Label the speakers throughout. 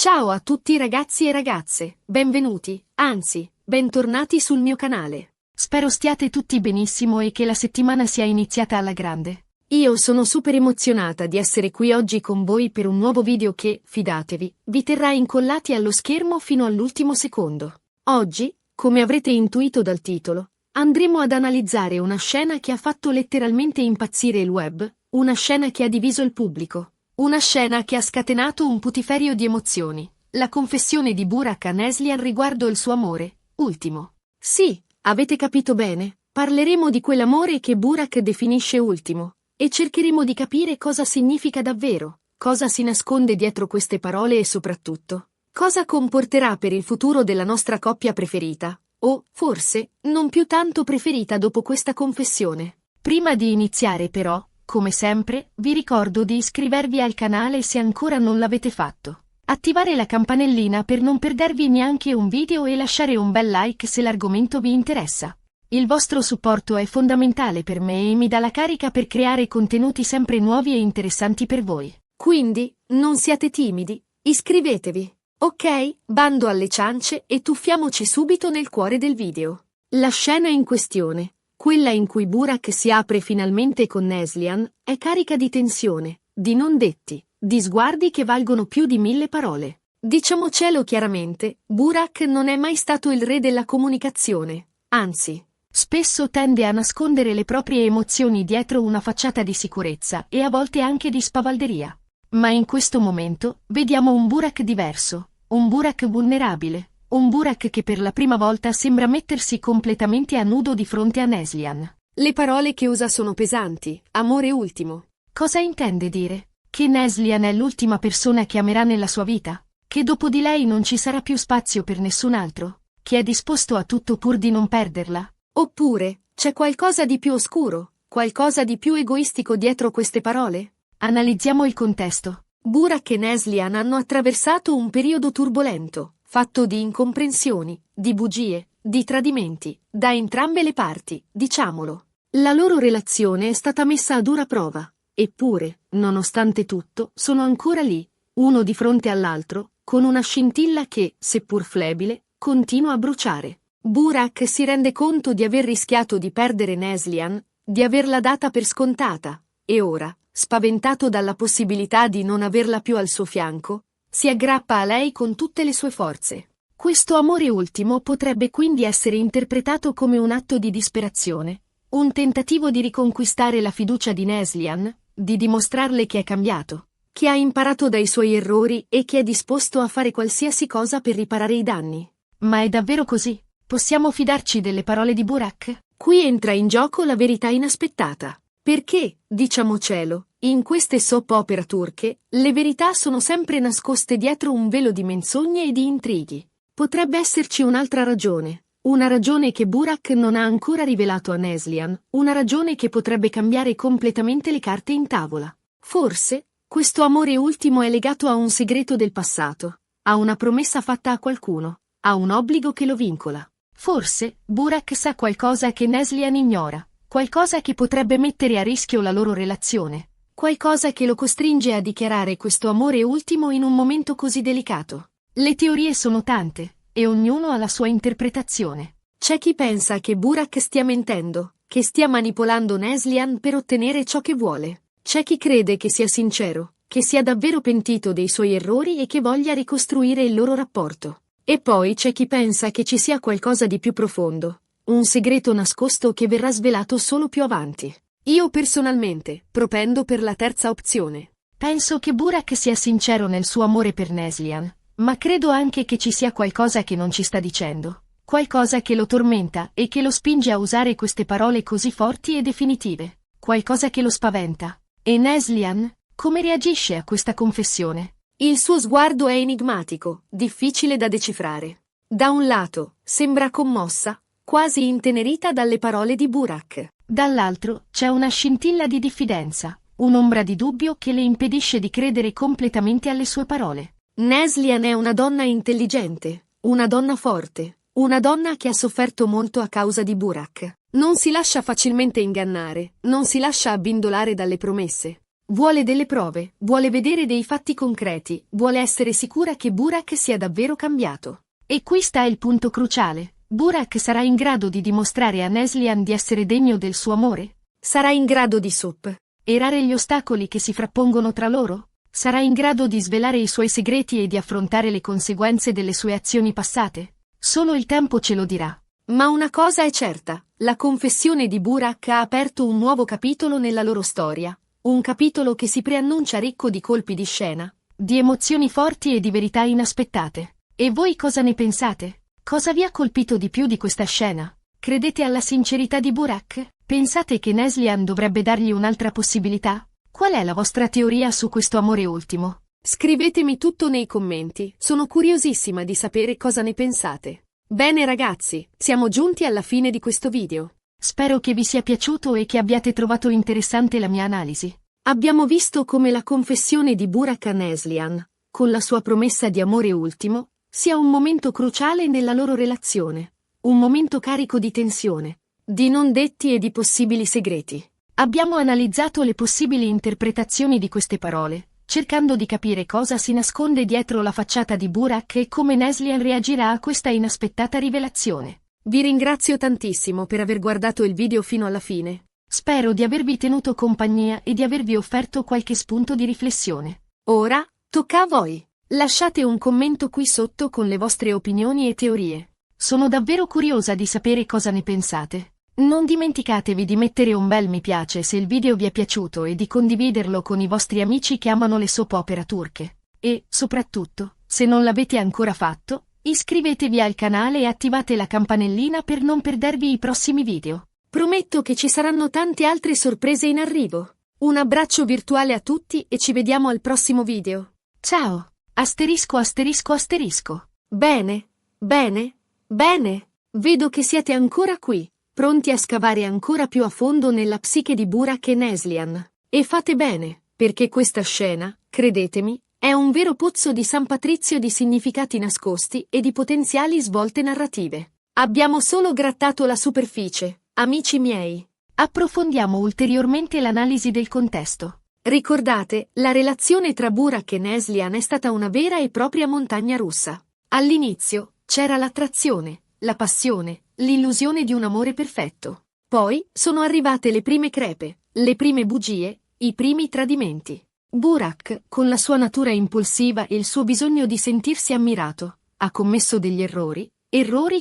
Speaker 1: Ciao a tutti ragazzi e ragazze, benvenuti, anzi, bentornati sul mio canale.
Speaker 2: Spero stiate tutti benissimo e che la settimana sia iniziata alla grande.
Speaker 1: Io sono super emozionata di essere qui oggi con voi per un nuovo video che, fidatevi, vi terrà incollati allo schermo fino all'ultimo secondo. Oggi, come avrete intuito dal titolo, andremo ad analizzare una scena che ha fatto letteralmente impazzire il web, una scena che ha diviso il pubblico. Una scena che ha scatenato un putiferio di emozioni, la confessione di Burak a Neslihan riguardo il suo amore, ultimo. Sì, avete capito bene, parleremo di quell'amore che Burak definisce ultimo, e cercheremo di capire cosa significa davvero, cosa si nasconde dietro queste parole e soprattutto, cosa comporterà per il futuro della nostra coppia preferita, o, forse, non più tanto preferita dopo questa confessione.
Speaker 2: Prima di iniziare però, come sempre, vi ricordo di iscrivervi al canale se ancora non l'avete fatto. Attivare la campanellina per non perdervi neanche un video e lasciare un bel like se l'argomento vi interessa. Il vostro supporto è fondamentale per me e mi dà la carica per creare contenuti sempre nuovi e interessanti per voi.
Speaker 1: Quindi, non siate timidi, iscrivetevi. Ok, bando alle ciance e tuffiamoci subito nel cuore del video. La scena in questione, quella in cui Burak si apre finalmente con Neslihan, è carica di tensione, di non detti, di sguardi che valgono più di 1000 parole. Diciamocelo chiaramente, Burak non è mai stato il re della comunicazione, anzi,
Speaker 2: spesso tende a nascondere le proprie emozioni dietro una facciata di sicurezza e a volte anche di spavalderia. Ma in questo momento, vediamo un Burak diverso, un Burak vulnerabile. Un Burak che per la prima volta sembra mettersi completamente a nudo di fronte a Neslihan.
Speaker 1: Le parole che usa sono pesanti, amore ultimo.
Speaker 2: Cosa intende dire? Che Neslihan è l'ultima persona che amerà nella sua vita? Che dopo di lei non ci sarà più spazio per nessun altro? Che è disposto a tutto pur di non perderla?
Speaker 1: Oppure, c'è qualcosa di più oscuro, qualcosa di più egoistico dietro queste parole?
Speaker 2: Analizziamo il contesto.
Speaker 1: Burak e Neslihan hanno attraversato un periodo turbolento, fatto di incomprensioni, di bugie, di tradimenti, da entrambe le parti, diciamolo. La loro relazione è stata messa a dura prova, eppure, nonostante tutto, sono ancora lì, uno di fronte all'altro, con una scintilla che, seppur flebile, continua a bruciare. Burak si rende conto di aver rischiato di perdere Neslihan, di averla data per scontata, e ora, spaventato dalla possibilità di non averla più al suo fianco, si aggrappa a lei con tutte le sue forze. Questo amore ultimo potrebbe quindi essere interpretato come un atto di disperazione, un tentativo di riconquistare la fiducia di Neslihan, di dimostrarle che è cambiato, che ha imparato dai suoi errori e che è disposto a fare qualsiasi cosa per riparare i danni.
Speaker 2: Ma è davvero così? Possiamo fidarci delle parole di Burak?
Speaker 1: Qui entra in gioco la verità inaspettata. Perché, diciamocelo, in queste soap opera turche, le verità sono sempre nascoste dietro un velo di menzogne e di intrighi. Potrebbe esserci un'altra ragione, una ragione che Burak non ha ancora rivelato a Neslihan, una ragione che potrebbe cambiare completamente le carte in tavola. Forse, questo amore ultimo è legato a un segreto del passato, a una promessa fatta a qualcuno, a un obbligo che lo vincola.
Speaker 2: Forse, Burak sa qualcosa che Neslihan ignora. Qualcosa che potrebbe mettere a rischio la loro relazione.
Speaker 1: Qualcosa che lo costringe a dichiarare questo amore ultimo in un momento così delicato.
Speaker 2: Le teorie sono tante, e ognuno ha la sua interpretazione.
Speaker 1: C'è chi pensa che Burak stia mentendo, che stia manipolando Neslihan per ottenere ciò che vuole. C'è chi crede che sia sincero, che sia davvero pentito dei suoi errori e che voglia ricostruire il loro rapporto. E poi c'è chi pensa che ci sia qualcosa di più profondo. Un segreto nascosto che verrà svelato solo più avanti. Io personalmente propendo per la terza opzione.
Speaker 2: Penso che Burak sia sincero nel suo amore per Neslihan, ma credo anche che ci sia qualcosa che non ci sta dicendo. Qualcosa che lo tormenta e che lo spinge a usare queste parole così forti e definitive. Qualcosa che lo spaventa. E Neslihan, come reagisce a questa confessione?
Speaker 1: Il suo sguardo è enigmatico, difficile da decifrare. Da un lato, sembra commossa, quasi intenerita dalle parole di Burak.
Speaker 2: Dall'altro, c'è una scintilla di diffidenza, un'ombra di dubbio che le impedisce di credere completamente alle sue parole.
Speaker 1: Neslihan è una donna intelligente, una donna forte, una donna che ha sofferto molto a causa di Burak. Non si lascia facilmente ingannare, non si lascia abbindolare dalle promesse. Vuole delle prove, vuole vedere dei fatti concreti, vuole essere sicura che Burak sia davvero cambiato.
Speaker 2: E qui sta il punto cruciale. Burak sarà in grado di dimostrare a Neslihan di essere degno del suo amore?
Speaker 1: Sarà in grado di
Speaker 2: superare gli ostacoli che si frappongono tra loro? Sarà in grado di svelare i suoi segreti e di affrontare le conseguenze delle sue azioni passate? Solo il tempo ce lo dirà.
Speaker 1: Ma una cosa è certa, la confessione di Burak ha aperto un nuovo capitolo nella loro storia. Un capitolo che si preannuncia ricco di colpi di scena,
Speaker 2: di emozioni forti e di verità inaspettate. E voi cosa ne pensate? Cosa vi ha colpito di più di questa scena? Credete alla sincerità di Burak? Pensate che Neslihan dovrebbe dargli un'altra possibilità? Qual è la vostra teoria su questo amore ultimo?
Speaker 1: Scrivetemi tutto nei commenti, sono curiosissima di sapere cosa ne pensate. Bene ragazzi, siamo giunti alla fine di questo video.
Speaker 2: Spero che vi sia piaciuto e che abbiate trovato interessante la mia analisi.
Speaker 1: Abbiamo visto come la confessione di Burak a Neslihan, con la sua promessa di amore ultimo, sia un momento cruciale nella loro relazione. Un momento carico di tensione, di non detti e di possibili segreti.
Speaker 2: Abbiamo analizzato le possibili interpretazioni di queste parole, cercando di capire cosa si nasconde dietro la facciata di Burak e come Neslihan reagirà a questa inaspettata rivelazione.
Speaker 1: Vi ringrazio tantissimo per aver guardato il video fino alla fine.
Speaker 2: Spero di avervi tenuto compagnia e di avervi offerto qualche spunto di riflessione.
Speaker 1: Ora, tocca a voi. Lasciate un commento qui sotto con le vostre opinioni e teorie.
Speaker 2: Sono davvero curiosa di sapere cosa ne pensate. Non dimenticatevi di mettere un bel mi piace se il video vi è piaciuto e di condividerlo con i vostri amici che amano le soap opera turche. E, soprattutto, se non l'avete ancora fatto, iscrivetevi al canale e attivate la campanellina per non perdervi i prossimi video.
Speaker 1: Prometto che ci saranno tante altre sorprese in arrivo. Un abbraccio virtuale a tutti e ci vediamo al prossimo video.
Speaker 2: Ciao! Asterisco asterisco asterisco.
Speaker 1: Bene, bene, bene. Vedo che siete ancora qui, pronti a scavare ancora più a fondo nella psiche di Burak e Neslihan. E fate bene, perché questa scena, credetemi, è un vero pozzo di San Patrizio di significati nascosti e di potenziali svolte narrative. Abbiamo solo grattato la superficie, amici miei.
Speaker 2: Approfondiamo ulteriormente l'analisi del contesto.
Speaker 1: Ricordate, la relazione tra Burak e Neslihan è stata una vera e propria montagna russa. All'inizio, c'era l'attrazione, la passione, l'illusione di un amore perfetto. Poi, sono arrivate le prime crepe, le prime bugie, i primi tradimenti. Burak, con la sua natura impulsiva e il suo bisogno di sentirsi ammirato, ha commesso degli errori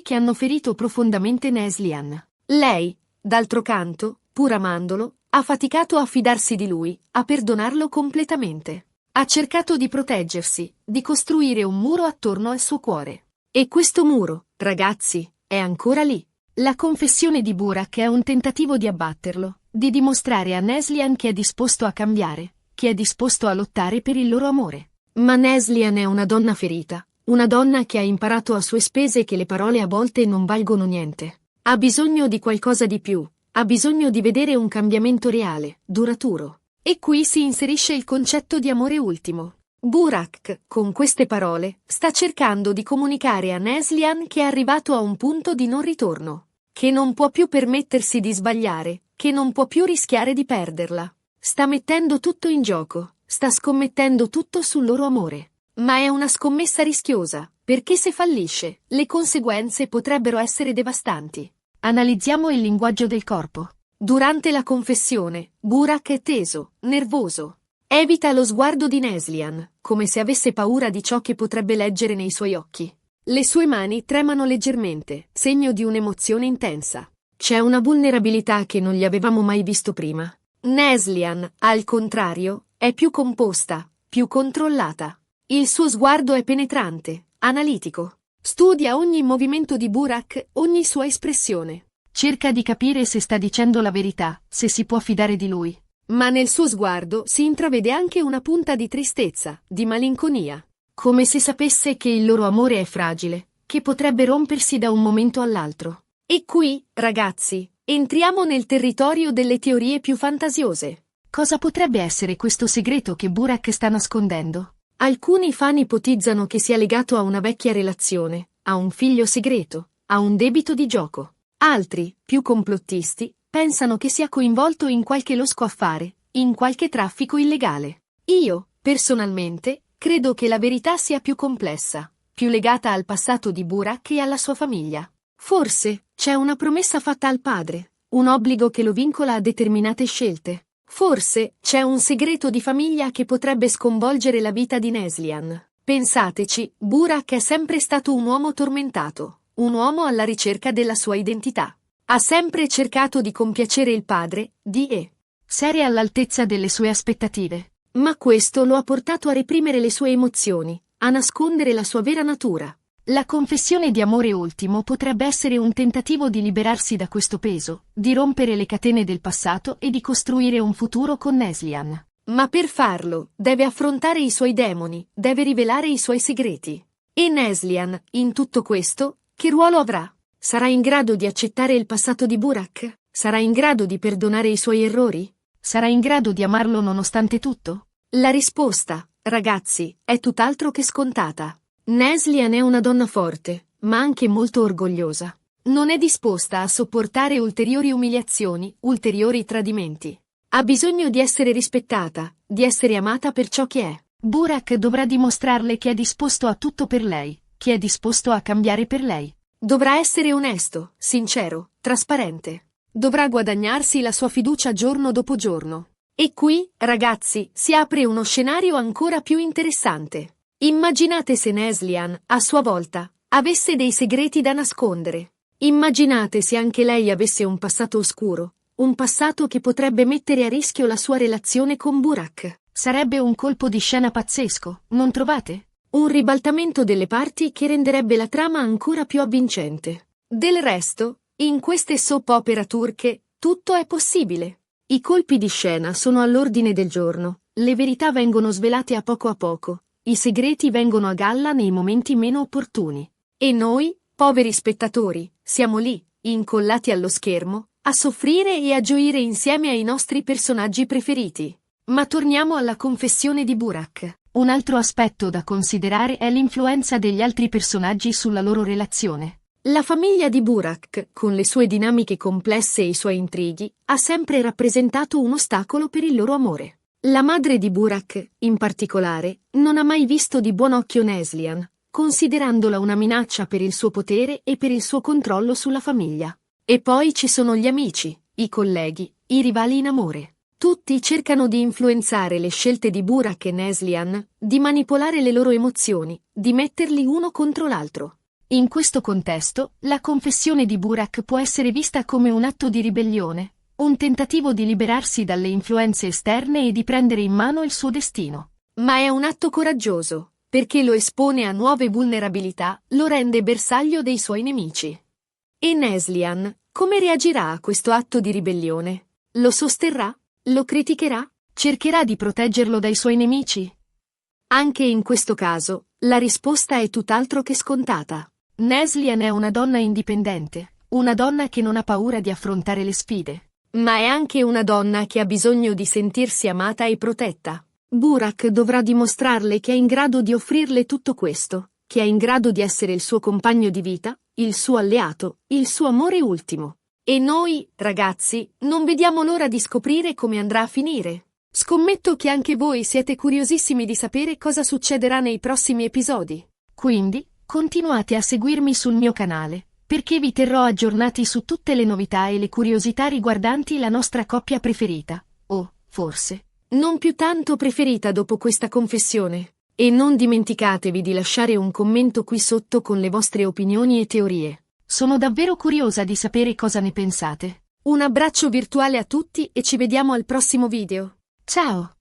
Speaker 1: che hanno ferito profondamente Neslihan. Lei, d'altro canto, pur amandolo, ha faticato a fidarsi di lui, a perdonarlo completamente. Ha cercato di proteggersi, di costruire un muro attorno al suo cuore. E questo muro, ragazzi, è ancora lì.
Speaker 2: La confessione di Burak è un tentativo di abbatterlo, di dimostrare a Neslihan che è disposto a cambiare, che è disposto a lottare per il loro amore.
Speaker 1: Ma Neslihan è una donna ferita, una donna che ha imparato a sue spese che le parole a volte non valgono niente. Ha bisogno di qualcosa di più, ha bisogno di vedere un cambiamento reale, duraturo. E qui si inserisce il concetto di amore ultimo. Burak, con queste parole, sta cercando di comunicare a Neslihan che è arrivato a un punto di non ritorno, che non può più permettersi di sbagliare, che non può più rischiare di perderla. Sta mettendo tutto in gioco, sta scommettendo tutto sul loro amore. Ma è una scommessa rischiosa, perché se fallisce, le conseguenze potrebbero essere devastanti.
Speaker 2: Analizziamo il linguaggio del corpo.
Speaker 1: Durante la confessione, Burak è teso, nervoso. Evita lo sguardo di Neslihan, come se avesse paura di ciò che potrebbe leggere nei suoi occhi. Le sue mani tremano leggermente, segno di un'emozione intensa. C'è una vulnerabilità che non gli avevamo mai visto prima. Neslihan, al contrario, è più composta, più controllata. Il suo sguardo è penetrante, analitico. Studia ogni movimento di Burak, ogni sua espressione.
Speaker 2: Cerca di capire se sta dicendo la verità, se si può fidare di lui.
Speaker 1: Ma nel suo sguardo si intravede anche una punta di tristezza, di malinconia. Come se sapesse che il loro amore è fragile, che potrebbe rompersi da un momento all'altro. E qui, ragazzi, entriamo nel territorio delle teorie più fantasiose.
Speaker 2: Cosa potrebbe essere questo segreto che Burak sta nascondendo?
Speaker 1: Alcuni fan ipotizzano che sia legato a una vecchia relazione, a un figlio segreto, a un debito di gioco. Altri, più complottisti, pensano che sia coinvolto in qualche losco affare, in qualche traffico illegale. Io, personalmente, credo che la verità sia più complessa, più legata al passato di Burak e alla sua famiglia. Forse c'è una promessa fatta al padre, un obbligo che lo vincola a determinate scelte. Forse c'è un segreto di famiglia che potrebbe sconvolgere la vita di Neslihan. Pensateci, Burak è sempre stato un uomo tormentato, un uomo alla ricerca della sua identità. Ha sempre cercato di compiacere il padre, di
Speaker 2: essere all'altezza delle sue aspettative.
Speaker 1: Ma questo lo ha portato a reprimere le sue emozioni, a nascondere la sua vera natura.
Speaker 2: La confessione di amore ultimo potrebbe essere un tentativo di liberarsi da questo peso, di rompere le catene del passato e di costruire un futuro con Neslihan.
Speaker 1: Ma per farlo, deve affrontare i suoi demoni, deve rivelare i suoi segreti. E Neslihan, in tutto questo, che ruolo avrà? Sarà in grado di accettare il passato di Burak? Sarà in grado di perdonare i suoi errori?
Speaker 2: Sarà in grado di amarlo nonostante tutto?
Speaker 1: La risposta, ragazzi, è tutt'altro che scontata. Neslihan è una donna forte, ma anche molto orgogliosa. Non è disposta a sopportare ulteriori umiliazioni, ulteriori tradimenti. Ha bisogno di essere rispettata, di essere amata per ciò che è.
Speaker 2: Burak dovrà dimostrarle che è disposto a tutto per lei, che è disposto a cambiare per lei.
Speaker 1: Dovrà essere onesto, sincero, trasparente. Dovrà guadagnarsi la sua fiducia giorno dopo giorno. E qui, ragazzi, si apre uno scenario ancora più interessante. Immaginate se Neslihan, a sua volta, avesse dei segreti da nascondere. Immaginate se anche lei avesse un passato oscuro, un passato che potrebbe mettere a rischio la sua relazione con Burak.
Speaker 2: Sarebbe un colpo di scena pazzesco, non trovate?
Speaker 1: Un ribaltamento delle parti che renderebbe la trama ancora più avvincente. Del resto, in queste soap opera turche, tutto è possibile. I colpi di scena sono all'ordine del giorno, le verità vengono svelate a poco, i segreti vengono a galla nei momenti meno opportuni. E noi, poveri spettatori, siamo lì, incollati allo schermo, a soffrire e a gioire insieme ai nostri personaggi preferiti. Ma torniamo alla confessione di Burak.
Speaker 2: Un altro aspetto da considerare è l'influenza degli altri personaggi sulla loro relazione.
Speaker 1: La famiglia di Burak, con le sue dinamiche complesse e i suoi intrighi, ha sempre rappresentato un ostacolo per il loro amore. La madre di Burak, in particolare, non ha mai visto di buon occhio Neslihan, considerandola una minaccia per il suo potere e per il suo controllo sulla famiglia. E poi ci sono gli amici, i colleghi, i rivali in amore. Tutti cercano di influenzare le scelte di Burak e Neslihan, di manipolare le loro emozioni, di metterli uno contro l'altro.
Speaker 2: In questo contesto, la confessione di Burak può essere vista come un atto di ribellione, un tentativo di liberarsi dalle influenze esterne e di prendere in mano il suo destino.
Speaker 1: Ma è un atto coraggioso, perché lo espone a nuove vulnerabilità, lo rende bersaglio dei suoi nemici. E Neslihan, come reagirà a questo atto di ribellione? Lo sosterrà? Lo criticherà?
Speaker 2: Cercherà di proteggerlo dai suoi nemici?
Speaker 1: Anche in questo caso, la risposta è tutt'altro che scontata.
Speaker 2: Neslihan è una donna indipendente, una donna che non ha paura di affrontare le sfide.
Speaker 1: Ma è anche una donna che ha bisogno di sentirsi amata e protetta. Burak dovrà dimostrarle che è in grado di offrirle tutto questo, che è in grado di essere il suo compagno di vita, il suo alleato, il suo amore ultimo. E noi, ragazzi, non vediamo l'ora di scoprire come andrà a finire. Scommetto che anche voi siete curiosissimi di sapere cosa succederà nei prossimi episodi.
Speaker 2: Quindi, continuate a seguirmi sul mio canale, perché vi terrò aggiornati su tutte le novità e le curiosità riguardanti la nostra coppia preferita. O, forse,
Speaker 1: non più tanto preferita dopo questa confessione. E non dimenticatevi di lasciare un commento qui sotto con le vostre opinioni e teorie.
Speaker 2: Sono davvero curiosa di sapere cosa ne pensate.
Speaker 1: Un abbraccio virtuale a tutti e ci vediamo al prossimo video.
Speaker 2: Ciao!